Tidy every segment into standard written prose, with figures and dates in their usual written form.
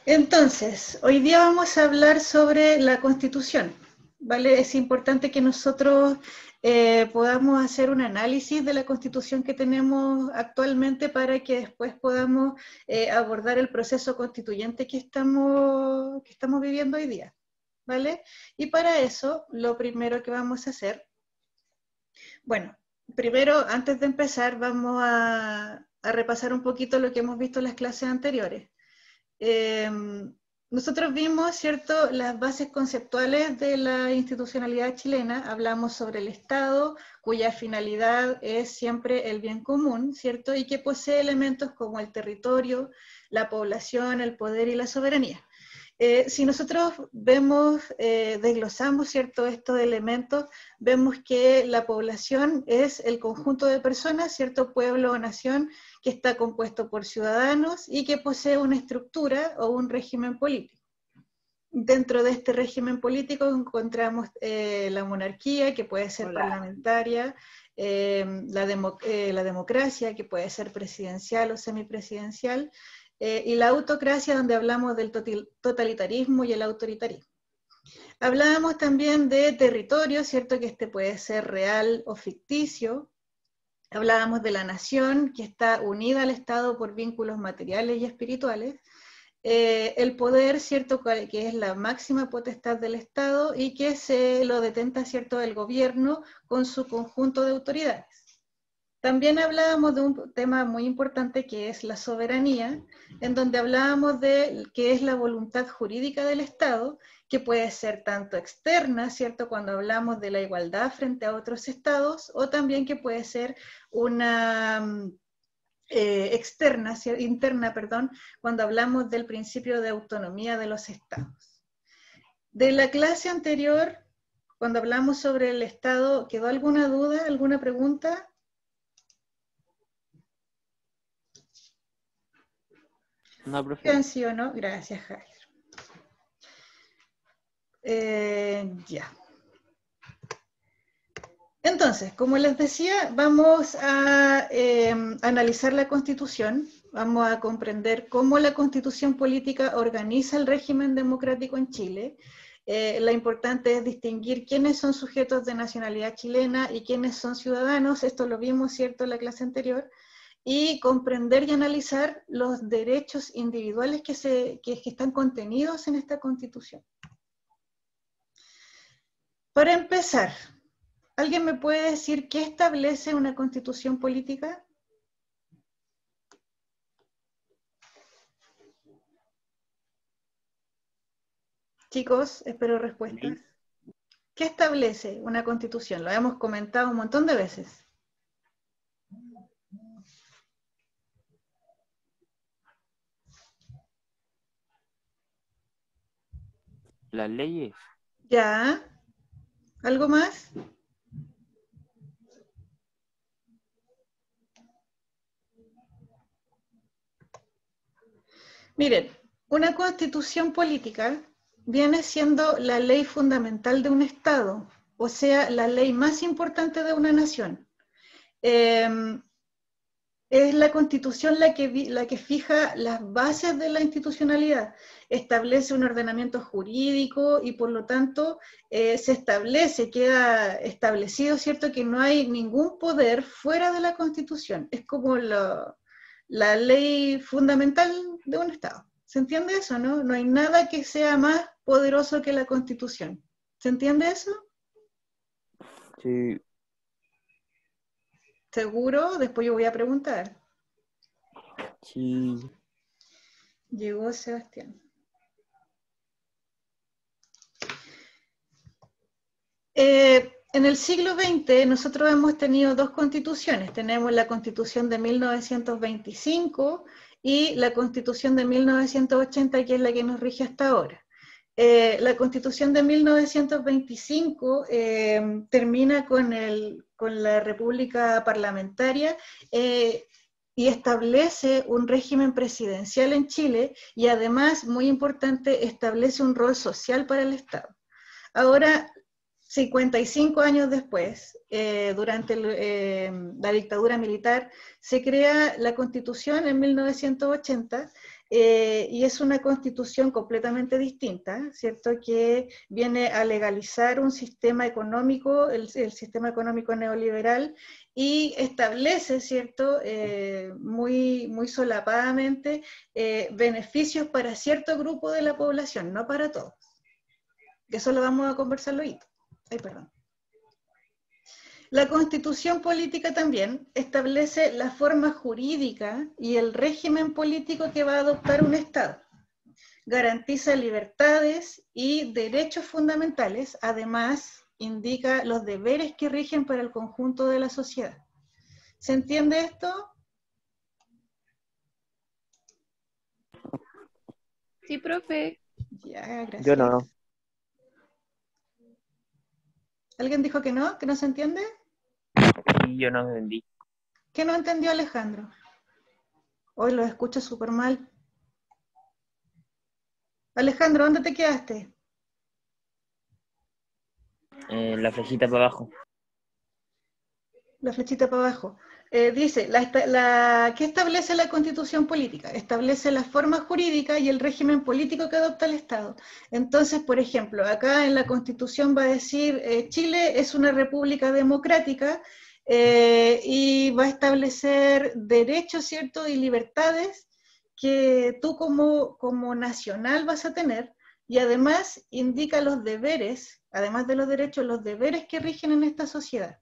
Entonces, hoy día vamos a hablar sobre la Constitución, ¿vale? Es importante que nosotros podamos hacer un análisis de la Constitución que tenemos actualmente para que después podamos abordar el proceso constituyente que estamos viviendo hoy día, ¿vale? Y para eso, lo primero que vamos a hacer, bueno, primero, antes de empezar, vamos a repasar un poquito lo que hemos visto en las clases anteriores. Eh, Nosotros vimos, ¿cierto?, las bases conceptuales de la institucionalidad chilena. Hablamos sobre el Estado, cuya finalidad es siempre el bien común, ¿cierto?, y que posee elementos como el territorio, la población, el poder y la soberanía. Si nosotros vemos, desglosamos, ¿cierto?, estos elementos, vemos que la población es el conjunto de personas, ¿cierto?, pueblo o nación, que está compuesto por ciudadanos y que posee una estructura o un régimen político. Dentro de este régimen político encontramos la monarquía, que puede ser parlamentaria, la democracia, que puede ser presidencial o semipresidencial, y la autocracia, donde hablamos del totalitarismo y el autoritarismo. Hablábamos también de territorio, ¿cierto?, que este puede ser real o ficticio. Hablábamos de la nación, que está unida al Estado por vínculos materiales y espirituales. El poder, ¿cierto?, que es la máxima potestad del Estado y que se lo detenta, ¿cierto?, el gobierno con su conjunto de autoridades. También hablábamos de un tema muy importante que es la soberanía, en donde hablábamos de qué es la voluntad jurídica del Estado, que puede ser tanto externa, ¿cierto?, cuando hablamos de la igualdad frente a otros estados, o también que puede ser una interna, cuando hablamos del principio de autonomía de los estados. De la clase anterior, cuando hablamos sobre el Estado, ¿quedó alguna duda, alguna pregunta? No, profe. ¿Sí o no? Gracias, Javier. Ya. Entonces, como les decía, vamos a analizar la Constitución, vamos a comprender cómo la Constitución política organiza el régimen democrático en Chile. Lo importante es distinguir quiénes son sujetos de nacionalidad chilena y quiénes son ciudadanos, esto lo vimos, ¿cierto?, en la clase anterior, y comprender y analizar los derechos individuales que están contenidos en esta Constitución. Para empezar, ¿alguien me puede decir qué establece una constitución política? Chicos, espero respuestas. ¿Qué establece una constitución? Lo hemos comentado un montón de veces. Las leyes. ¿Ya? ¿Algo más? Miren, una constitución política viene siendo la ley fundamental de un Estado, o sea, la ley más importante de una nación. Es la Constitución la que fija las bases de la institucionalidad, establece un ordenamiento jurídico y por lo tanto queda establecido, ¿cierto?, que no hay ningún poder fuera de la Constitución. Es como la ley fundamental de un Estado. ¿Se entiende eso, no? No hay nada que sea más poderoso que la Constitución. ¿Se entiende eso? Sí. ¿Seguro? Después yo voy a preguntar. Sí. Llegó Sebastián. En el siglo XX nosotros hemos tenido dos constituciones. Tenemos la Constitución de 1925 y la Constitución de 1980, que es la que nos rige hasta ahora. La Constitución de 1925 termina con la República Parlamentaria y establece un régimen presidencial en Chile y además, muy importante, establece un rol social para el Estado. Ahora, 55 años después, durante la dictadura militar, se crea la Constitución en 1980 y es una constitución completamente distinta, ¿cierto? Que viene a legalizar un sistema económico, el sistema económico neoliberal, y establece, ¿cierto? Muy solapadamente beneficios para cierto grupo de la población, no para todos. Eso lo vamos a conversar luego. Ay, perdón. La Constitución política también establece la forma jurídica y el régimen político que va a adoptar un Estado. Garantiza libertades y derechos fundamentales, además indica los deberes que rigen para el conjunto de la sociedad. ¿Se entiende esto? Sí, profe. Ya, gracias. Yo no. ¿Alguien dijo que no se entiende? Sí, yo no entendí. ¿Qué no entendió Alejandro? Hoy lo escucho súper mal. Alejandro, ¿dónde te quedaste? La flechita para abajo. La flechita para abajo. Dice, ¿qué establece la Constitución política? Establece la forma jurídica y el régimen político que adopta el Estado. Entonces, por ejemplo, acá en la Constitución va a decir, Chile es una república democrática y va a establecer derechos, ¿cierto? Y libertades que tú como nacional vas a tener, y además indica los deberes, además de los derechos, los deberes que rigen en esta sociedad.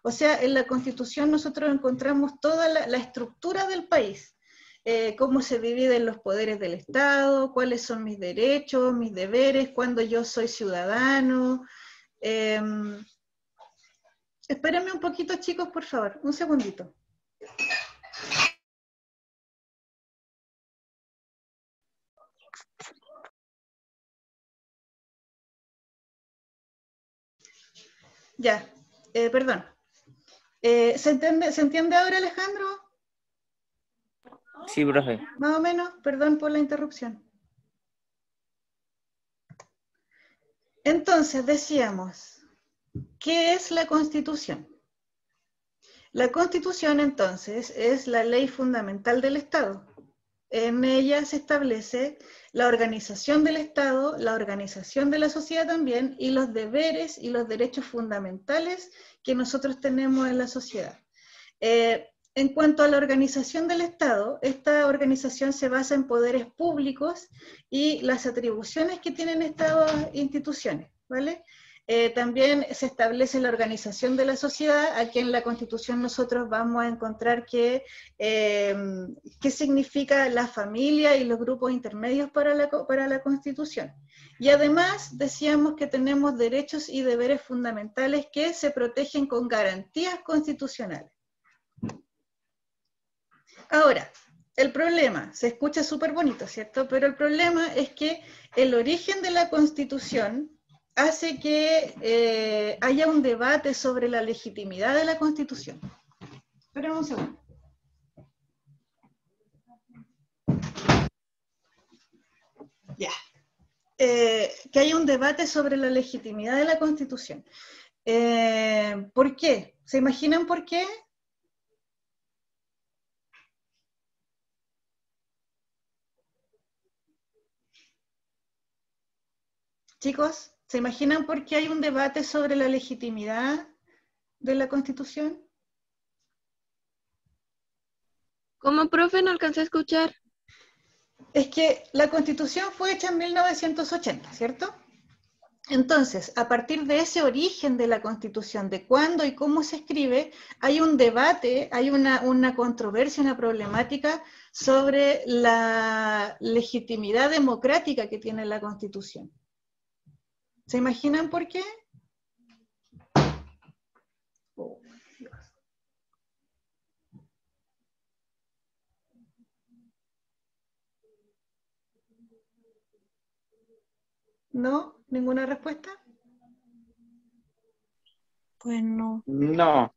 O sea, en la Constitución nosotros encontramos toda la estructura del país, cómo se dividen los poderes del Estado, cuáles son mis derechos, mis deberes, cuándo yo soy ciudadano. Espérenme un poquito, chicos, por favor, un segundito. Ya, perdón. ¿Se entiende ahora, Alejandro? Sí, profe. Más o menos, perdón por la interrupción. Entonces, decíamos, ¿qué es la Constitución? La Constitución, entonces, es la ley fundamental del Estado. En ella se establece la organización del Estado, la organización de la sociedad también, y los deberes y los derechos fundamentales que nosotros tenemos en la sociedad. En cuanto a la organización del Estado, esta organización se basa en poderes públicos y las atribuciones que tienen estas instituciones, ¿vale? También se establece la organización de la sociedad. Aquí en la Constitución nosotros vamos a encontrar qué significa la familia y los grupos intermedios para la Constitución. Y además decíamos que tenemos derechos y deberes fundamentales que se protegen con garantías constitucionales. Ahora, el problema, se escucha súper bonito, ¿cierto? Pero el problema es que el origen de la Constitución hace que haya un debate sobre la legitimidad de la Constitución. Esperen un segundo. Ya. Que haya un debate sobre la legitimidad de la Constitución. ¿Por qué? ¿Se imaginan por qué? Chicos, ¿se imaginan por qué hay un debate sobre la legitimidad de la Constitución? ¿Cómo, profe? No alcancé a escuchar. Es que la Constitución fue hecha en 1980, ¿cierto? Entonces, a partir de ese origen de la Constitución, de cuándo y cómo se escribe, hay un debate, hay una controversia, una problemática sobre la legitimidad democrática que tiene la Constitución. ¿Se imaginan por qué? Oh, Dios. ¿No? ¿Ninguna respuesta? Pues no. No.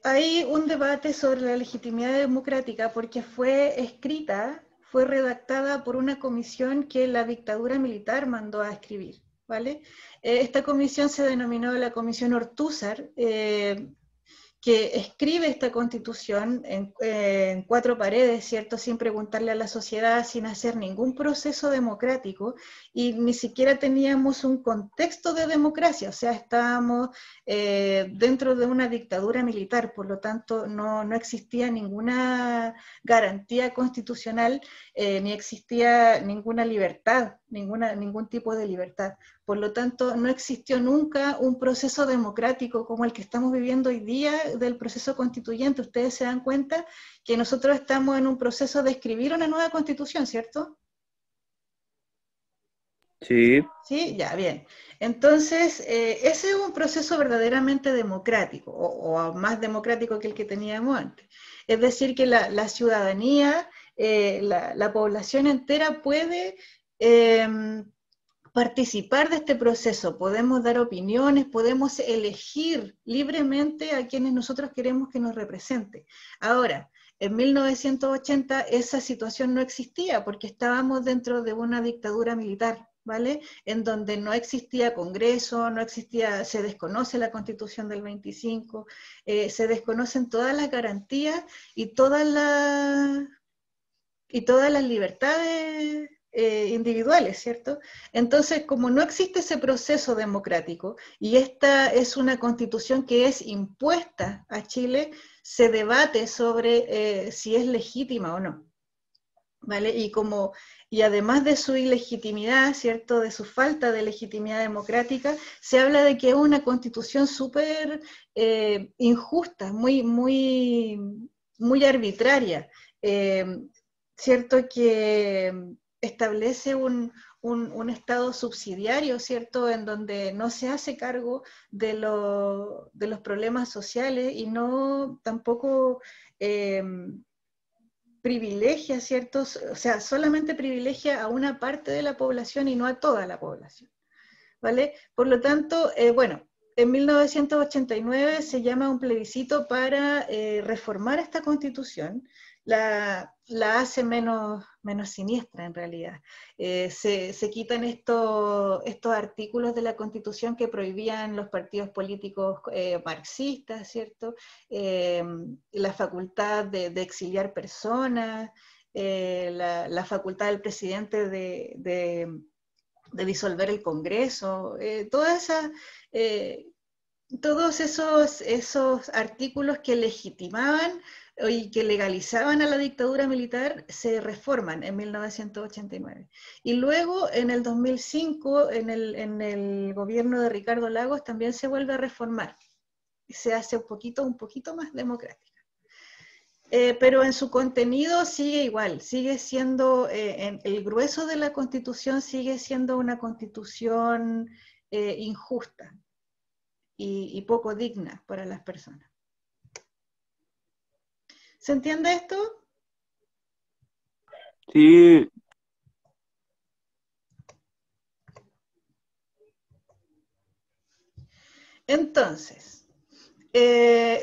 Hay un debate sobre la legitimidad democrática porque fue escrita, fue redactada por una comisión que la dictadura militar mandó a escribir, ¿vale? Esta comisión se denominó la Comisión Ortúzar, que escribe esta constitución en cuatro paredes, ¿cierto? Sin preguntarle a la sociedad, sin hacer ningún proceso democrático, y ni siquiera teníamos un contexto de democracia, o sea, estábamos dentro de una dictadura militar, por lo tanto no existía ninguna garantía constitucional, ni existía ninguna libertad, ningún tipo de libertad. Por lo tanto, no existió nunca un proceso democrático como el que estamos viviendo hoy día del proceso constituyente. Ustedes se dan cuenta que nosotros estamos en un proceso de escribir una nueva constitución, ¿cierto? Sí. Sí, ya, bien. Entonces, ese es un proceso verdaderamente democrático, o más democrático que el que teníamos antes. Es decir, que la ciudadanía, la población entera puede participar de este proceso, podemos dar opiniones, podemos elegir libremente a quienes nosotros queremos que nos represente. Ahora, en 1980 esa situación no existía porque estábamos dentro de una dictadura militar, ¿vale? En donde no existía Congreso, no existía, se desconoce la Constitución del 25, se desconocen todas las garantías y todas las libertades individuales, ¿cierto? Entonces, como no existe ese proceso democrático, y esta es una constitución que es impuesta a Chile, se debate sobre si es legítima o no, ¿vale? Y además de su ilegitimidad, ¿cierto?, de su falta de legitimidad democrática, se habla de que es una constitución súper injusta, muy arbitraria, ¿cierto?, que establece un Estado subsidiario, ¿cierto?, en donde no se hace cargo de los problemas sociales y no tampoco privilegia, ¿cierto?, o sea, solamente privilegia a una parte de la población y no a toda la población, ¿vale? Por lo tanto, bueno, en 1989 se llama un plebiscito para reformar esta constitución, la hace menos siniestra en realidad. Se quitan estos artículos de la Constitución que prohibían los partidos políticos marxistas, ¿cierto? La facultad de exiliar personas, la facultad del presidente de disolver el Congreso, todos esos artículos que legitimaban y que legalizaban a la dictadura militar se reforman en 1989. Y luego, en el 2005, en el gobierno de Ricardo Lagos, también se vuelve a reformar. Se hace un poquito más democrática. Pero en su contenido sigue igual, sigue siendo, el grueso de la Constitución sigue siendo una Constitución injusta y poco digna para las personas. ¿Se entiende esto? Sí. Entonces,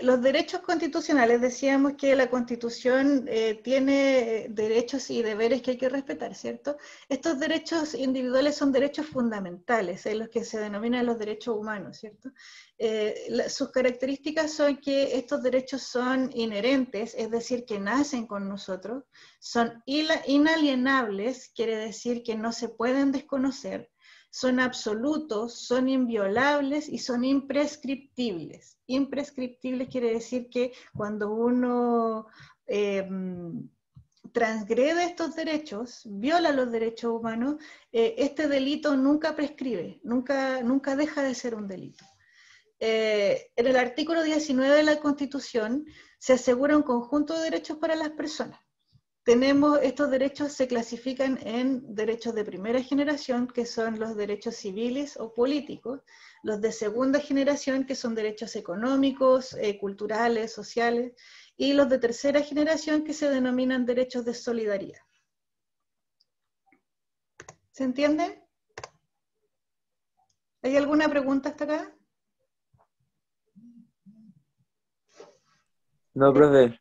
los derechos constitucionales, decíamos que la Constitución tiene derechos y deberes que hay que respetar, ¿cierto? Estos derechos individuales son derechos fundamentales, los que se denominan los derechos humanos, ¿cierto? Sus características son que estos derechos son inherentes, es decir, que nacen con nosotros, son inalienables, quiere decir que no se pueden desconocer, son absolutos, son inviolables y son imprescriptibles. Imprescriptibles quiere decir que cuando uno transgrede estos derechos, viola los derechos humanos, este delito nunca prescribe, nunca deja de ser un delito. En el artículo 19 de la Constitución se asegura un conjunto de derechos para las personas. Estos derechos se clasifican en derechos de primera generación, que son los derechos civiles o políticos, los de segunda generación, que son derechos económicos, culturales, sociales, y los de tercera generación, que se denominan derechos de solidaridad. ¿Se entiende? ¿Hay alguna pregunta hasta acá? No, profe.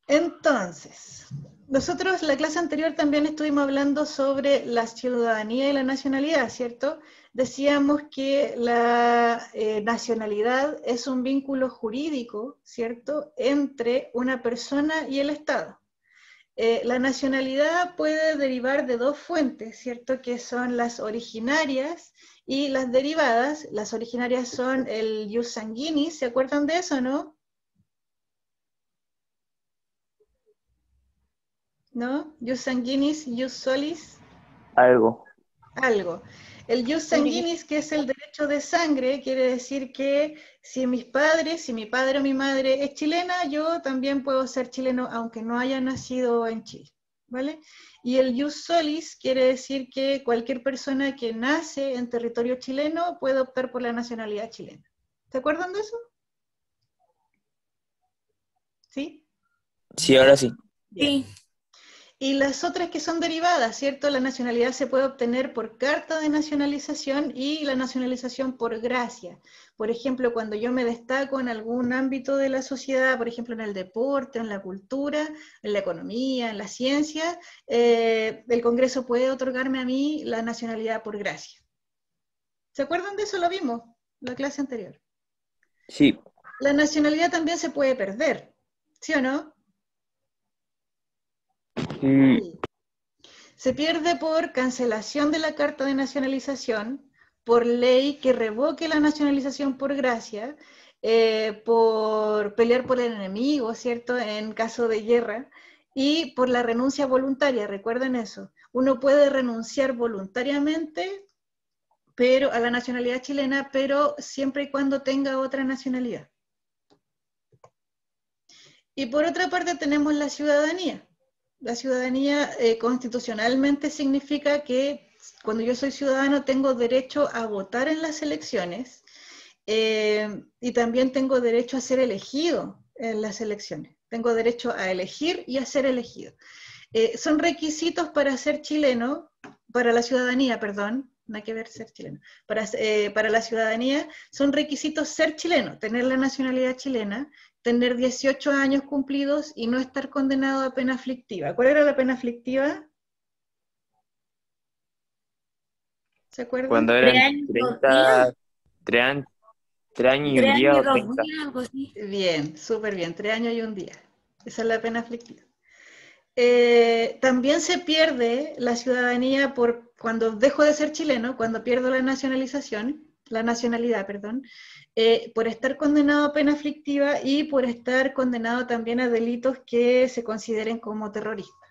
Entonces, Nosotros, la clase anterior también estuvimos hablando sobre la ciudadanía y la nacionalidad, ¿cierto? Decíamos que la nacionalidad es un vínculo jurídico, ¿cierto?, entre una persona y el Estado. La nacionalidad puede derivar de dos fuentes, ¿cierto?, que son las originarias y las derivadas. Las originarias son el ius sanguinis, ¿se acuerdan de eso, no? ¿No? Ius sanguinis, ius solis. Algo. Algo. El ius sanguinis, que es el derecho de sangre, quiere decir que si mis padres, si mi padre o mi madre es chilena, yo también puedo ser chileno aunque no haya nacido en Chile, ¿vale? Y el ius solis quiere decir que cualquier persona que nace en territorio chileno puede optar por la nacionalidad chilena. ¿Se acuerdan de eso? ¿Sí? Sí, ahora sí. Bien. Sí. Y las otras que son derivadas, ¿cierto? La nacionalidad se puede obtener por carta de nacionalización y la nacionalización por gracia. Por ejemplo, cuando yo me destaco en algún ámbito de la sociedad, por ejemplo, en el deporte, en la cultura, en la economía, en la ciencia, el Congreso puede otorgarme a mí la nacionalidad por gracia. ¿Se acuerdan de eso? Lo vimos en la clase anterior. Sí. La nacionalidad también se puede perder, ¿sí o no? Sí. Se pierde por cancelación de la carta de nacionalización, por ley que revoque la nacionalización por gracia, por pelear por el enemigo, ¿cierto?, en caso de guerra, y por la renuncia voluntaria, recuerden eso. Uno puede renunciar voluntariamente pero, a la nacionalidad chilena, pero siempre y cuando tenga otra nacionalidad. Y por otra parte tenemos la ciudadanía. La ciudadanía constitucionalmente significa que cuando yo soy ciudadano tengo derecho a votar en las elecciones y también tengo derecho a ser elegido en las elecciones. Tengo derecho a elegir y a ser elegido. Son requisitos para ser chileno, para la ciudadanía, perdón, no hay que ver ser chileno, para la ciudadanía son requisitos ser chileno, tener la nacionalidad chilena, tener 18 años cumplidos y no estar condenado a pena aflictiva. ¿Cuál era la pena aflictiva? ¿Se acuerdan? Cuando 3 eran años, 2 30, días. 3 años y 3 un día años, o 2 30. días, algo así. Bien, súper bien, 3 años y un día. Esa es la pena aflictiva. También se pierde la ciudadanía por cuando dejo de ser chileno, cuando pierdo la nacionalidad, perdón, por estar condenado a pena aflictiva y por estar condenado también a delitos que se consideren como terroristas.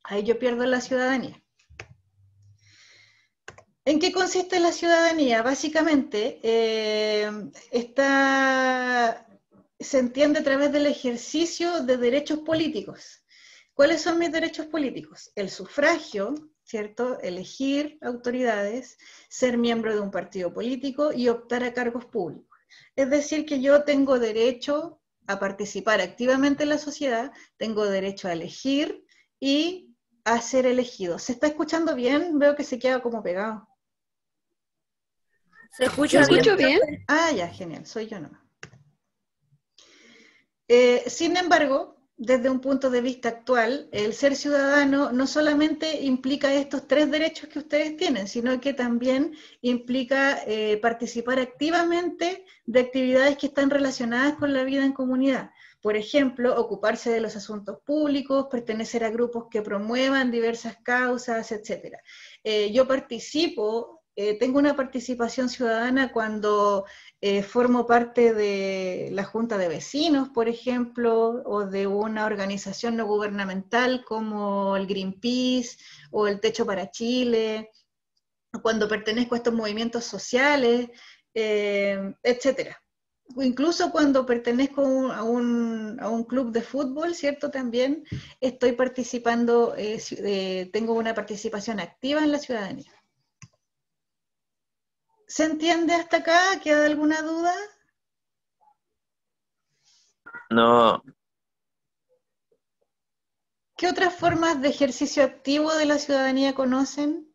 Ahí yo pierdo la ciudadanía. ¿En qué consiste la ciudadanía? Básicamente, se entiende a través del ejercicio de derechos políticos. ¿Cuáles son mis derechos políticos? El sufragio, ¿cierto? Elegir autoridades, ser miembro de un partido político y optar a cargos públicos. Es decir, que yo tengo derecho a participar activamente en la sociedad, tengo derecho a elegir y a ser elegido. ¿Se está escuchando bien? Veo que se queda como pegado. ¿Se ¿Lo escucha bien, escucho bien? profe? Ah, ya, genial, soy yo nomás. Sin embargo, desde un punto de vista actual, el ser ciudadano no solamente implica estos 3 derechos que ustedes tienen, sino que también implica participar activamente de actividades que están relacionadas con la vida en comunidad. Por ejemplo, ocuparse de los asuntos públicos, pertenecer a grupos que promuevan diversas causas, etc. Yo participo, tengo una participación ciudadana cuando formo parte de la Junta de Vecinos, por ejemplo, o de una organización no gubernamental como el Greenpeace o el Techo para Chile, cuando pertenezco a estos movimientos sociales, etcétera. Incluso cuando pertenezco a un club de fútbol, ¿cierto? También estoy participando, tengo una participación activa en la ciudadanía. ¿Se entiende hasta acá? ¿Queda alguna duda? No, ¿Qué otras formas de ejercicio activo de la ciudadanía conocen?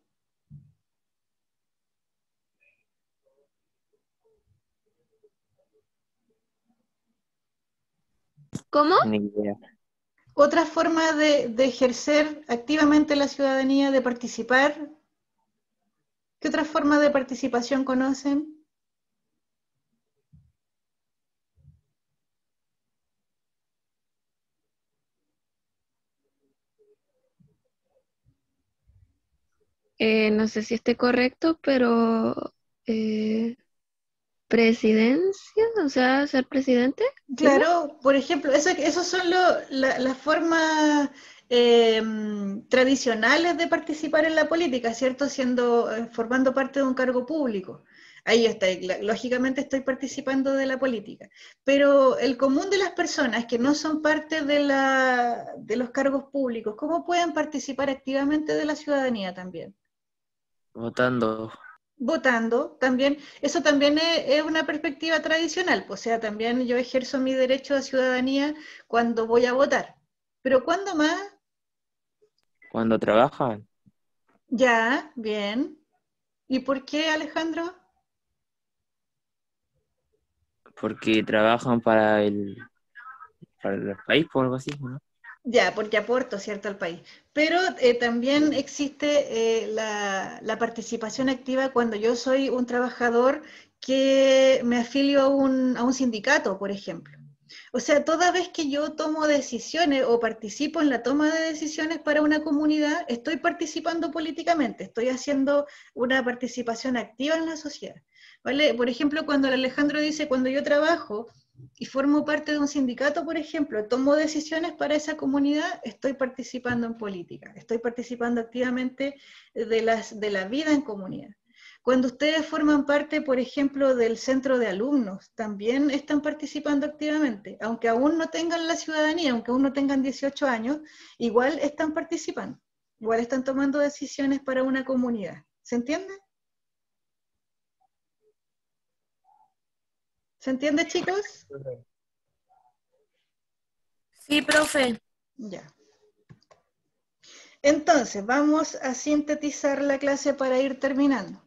¿Cómo? ni idea. Otra forma de ejercer activamente la ciudadanía, de participar. ¿Qué otras formas de participación conocen? No sé si esté correcto, pero presidencia, o sea, ser presidente. ¿Eso? Claro, por ejemplo, esos son las formas tradicionales de participar en la política, ¿cierto? Formando parte de un cargo público. Ahí yo estoy, lógicamente estoy participando de la política. Pero el común de las personas que no son parte de los cargos públicos, ¿cómo pueden participar activamente de la ciudadanía también? Votando. Votando, también, eso también es una perspectiva tradicional, pues, o sea, también yo ejerzo mi derecho de ciudadanía cuando voy a votar. Pero ¿cuándo más? Cuando trabajan, Ya, bien. ¿Y por qué, Alejandro? porque trabajan para el país o algo así, ¿no? Ya, porque aporto, ¿cierto?, al país. Pero también existe la participación activa cuando yo soy un trabajador que me afilio a un sindicato, por ejemplo. O sea, toda vez que yo tomo decisiones o participo en la toma de decisiones para una comunidad, estoy participando políticamente, estoy haciendo una participación activa en la sociedad. ¿Vale? Por ejemplo, cuando el Alejandro dice, cuando yo trabajo y formo parte de un sindicato, por ejemplo, tomo decisiones para esa comunidad, estoy participando en política, estoy participando activamente de la vida en comunidad. Cuando ustedes forman parte, por ejemplo, del centro de alumnos, también están participando activamente, aunque aún no tengan la ciudadanía, aunque aún no tengan 18 años, igual están participando, igual están tomando decisiones para una comunidad. ¿Se entiende? ¿Se entiende, chicos? Sí, profe. Ya. Entonces, vamos a sintetizar la clase para ir terminando.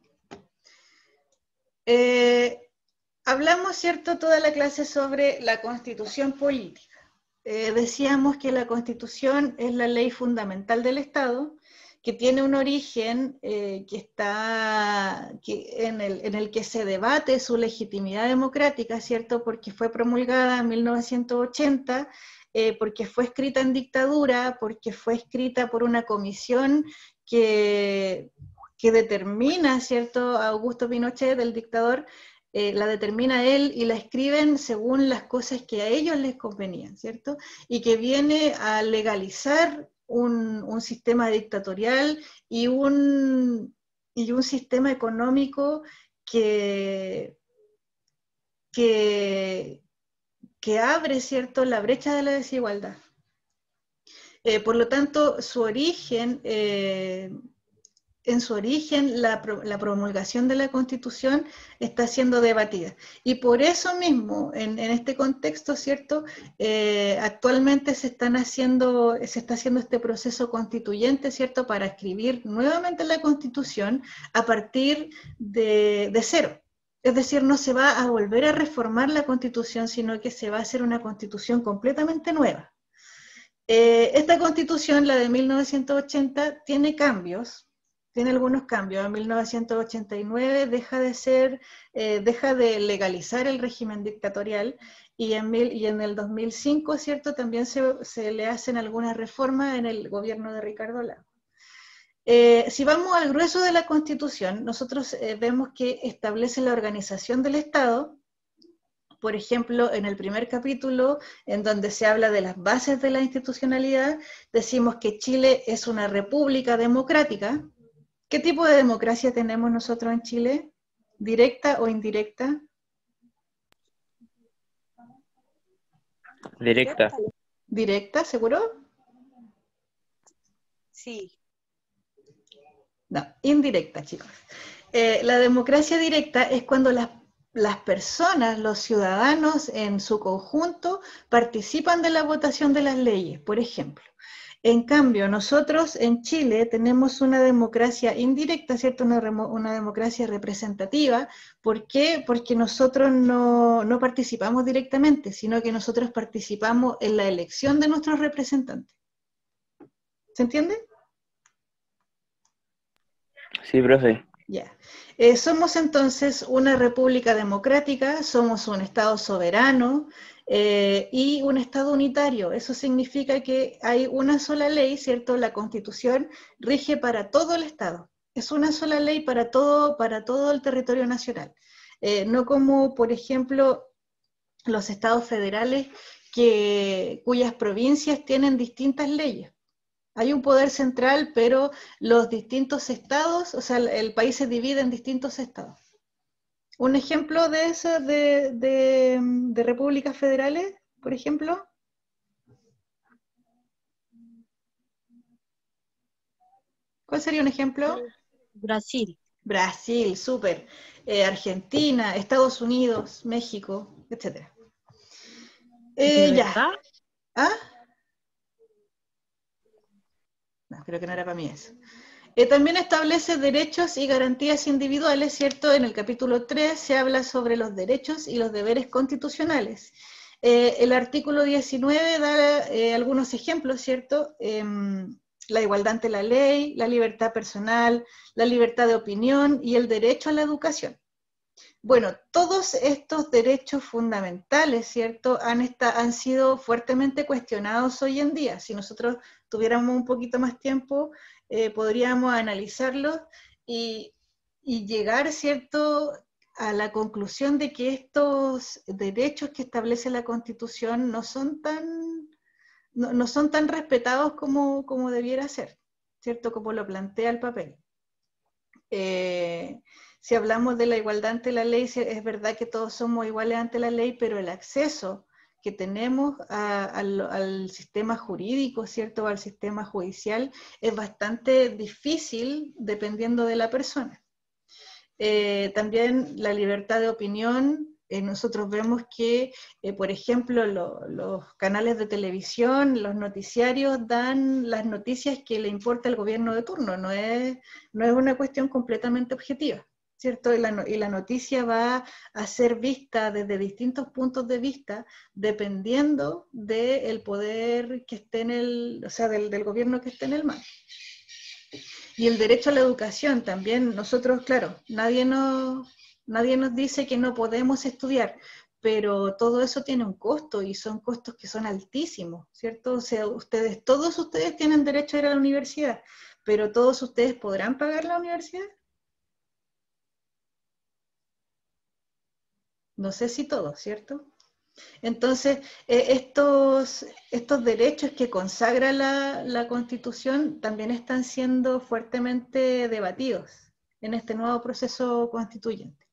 Hablamos, ¿cierto?, toda la clase sobre la Constitución política. Decíamos que la Constitución es la ley fundamental del Estado, que tiene un origen en el que se debate su legitimidad democrática, ¿cierto?, porque fue promulgada en 1980, porque fue escrita en dictadura, porque fue escrita por una comisión que determina, ¿cierto?, a Augusto Pinochet, el dictador, la determina él y la escriben según las cosas que a ellos les convenían, ¿cierto? Y que viene a legalizar un sistema dictatorial y un sistema económico que abre, ¿cierto?, la brecha de la desigualdad. Por lo tanto, en su origen, la promulgación de la Constitución está siendo debatida. Y por eso mismo, en este contexto, ¿cierto?, actualmente se está haciendo este proceso constituyente, ¿cierto?, para escribir nuevamente la Constitución a partir de cero. Es decir, no se va a volver a reformar la Constitución, sino que se va a hacer una Constitución completamente nueva. Esta Constitución, la de 1980, tiene cambios, tiene algunos cambios. En 1989 deja de legalizar el régimen dictatorial y en el 2005, ¿cierto?, también se le hacen algunas reformas en el gobierno de Ricardo Lagos. Si vamos al grueso de la Constitución, nosotros vemos que establece la organización del Estado. Por ejemplo, en el primer capítulo, en donde se habla de las bases de la institucionalidad, decimos que Chile es una república democrática. ¿Qué tipo de democracia tenemos nosotros en Chile? ¿Directa o indirecta? directa. ¿Directa, seguro? Sí. No, indirecta, chicos. La democracia directa es cuando las personas, los ciudadanos en su conjunto, participan de la votación de las leyes. Por ejemplo, En cambio, nosotros en Chile tenemos una democracia indirecta, ¿cierto? Una democracia representativa. ¿Por qué? Porque nosotros no participamos directamente, sino que nosotros participamos en la elección de nuestros representantes. ¿Se entiende? Sí, profe. Ya. Somos entonces una república democrática, somos un Estado soberano y un Estado unitario. Eso significa que hay una sola ley, ¿cierto? La Constitución rige para todo el Estado. Es una sola ley para todo el territorio nacional. No como, por ejemplo, los estados federales cuyas provincias tienen distintas leyes. Hay un poder central, pero los distintos estados, o sea, el país se divide en distintos estados. Un ejemplo de eso, de repúblicas federales, por ejemplo. ¿Cuál sería un ejemplo? Brasil. Brasil, súper. Argentina, Estados Unidos, México, etc. ¿De Ya. verdad? ¿Ah? No, creo que no era para mí eso. También establece derechos y garantías individuales, ¿cierto? En el capítulo 3 se habla sobre los derechos y los deberes constitucionales. El artículo 19 da algunos ejemplos, ¿cierto? La igualdad ante la ley, la libertad personal, la libertad de opinión y el derecho a la educación. Bueno, todos estos derechos fundamentales, ¿cierto?, han sido fuertemente cuestionados hoy en día. Si nosotros tuviéramos un poquito más tiempo, podríamos analizarlos y llegar, ¿cierto?, a la conclusión de que estos derechos que establece la Constitución no son tan respetados como debiera ser, ¿cierto?, como lo plantea el papel. Si hablamos de la igualdad ante la ley, es verdad que todos somos iguales ante la ley, pero el acceso que tenemos al sistema jurídico, ¿cierto?, al sistema judicial, es bastante difícil dependiendo de la persona. También la libertad de opinión. Nosotros vemos que, por ejemplo, los canales de televisión, los noticiarios dan las noticias que le importa al gobierno de turno, no es una cuestión completamente objetiva, ¿cierto? Y la noticia va a ser vista desde distintos puntos de vista, dependiendo del poder que esté del gobierno que esté en el mando. Y el derecho a la educación también, nosotros, claro, nadie nos dice que no podemos estudiar, pero todo eso tiene un costo y son costos que son altísimos, ¿cierto? O sea, todos ustedes tienen derecho a ir a la universidad, pero ¿todos ustedes podrán pagar la universidad? No sé si todos, ¿cierto? Entonces, estos derechos que consagra la Constitución también están siendo fuertemente debatidos en este nuevo proceso constituyente.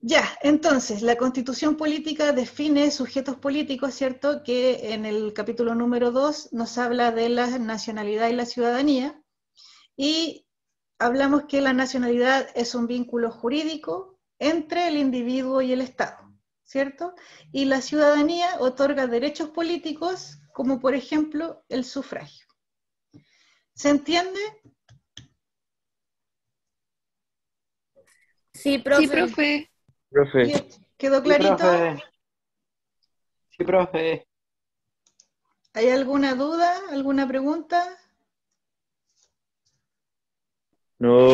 Ya, entonces, la Constitución política define sujetos políticos, ¿cierto?, que en el capítulo número 2 nos habla de la nacionalidad y la ciudadanía, y hablamos que la nacionalidad es un vínculo jurídico entre el individuo y el Estado, ¿cierto? Y la ciudadanía otorga derechos políticos, como por ejemplo el sufragio. ¿Se entiende? Sí, profe. Sí, profe. Profe. ¿Quedó clarito? Sí, profe. ¿Hay alguna duda? ¿Alguna pregunta? No.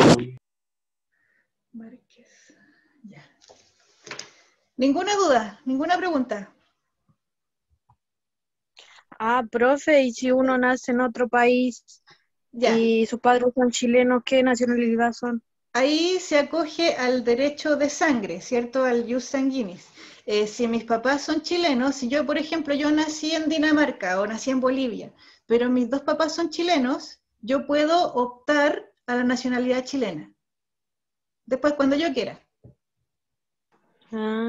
Márquez. Ya. ¿Ninguna duda? ¿Ninguna pregunta? Ah, profe, y si uno nace en otro país Ya. y sus padres son chilenos, ¿qué nacionalidad son? Ahí se acoge al derecho de sangre, ¿cierto? Al jus sanguinis. Si mis papás son chilenos, si yo, por ejemplo, yo nací en Dinamarca o nací en Bolivia, pero mis dos papás son chilenos, yo puedo optar a la nacionalidad chilena. Después, cuando yo quiera. Ah.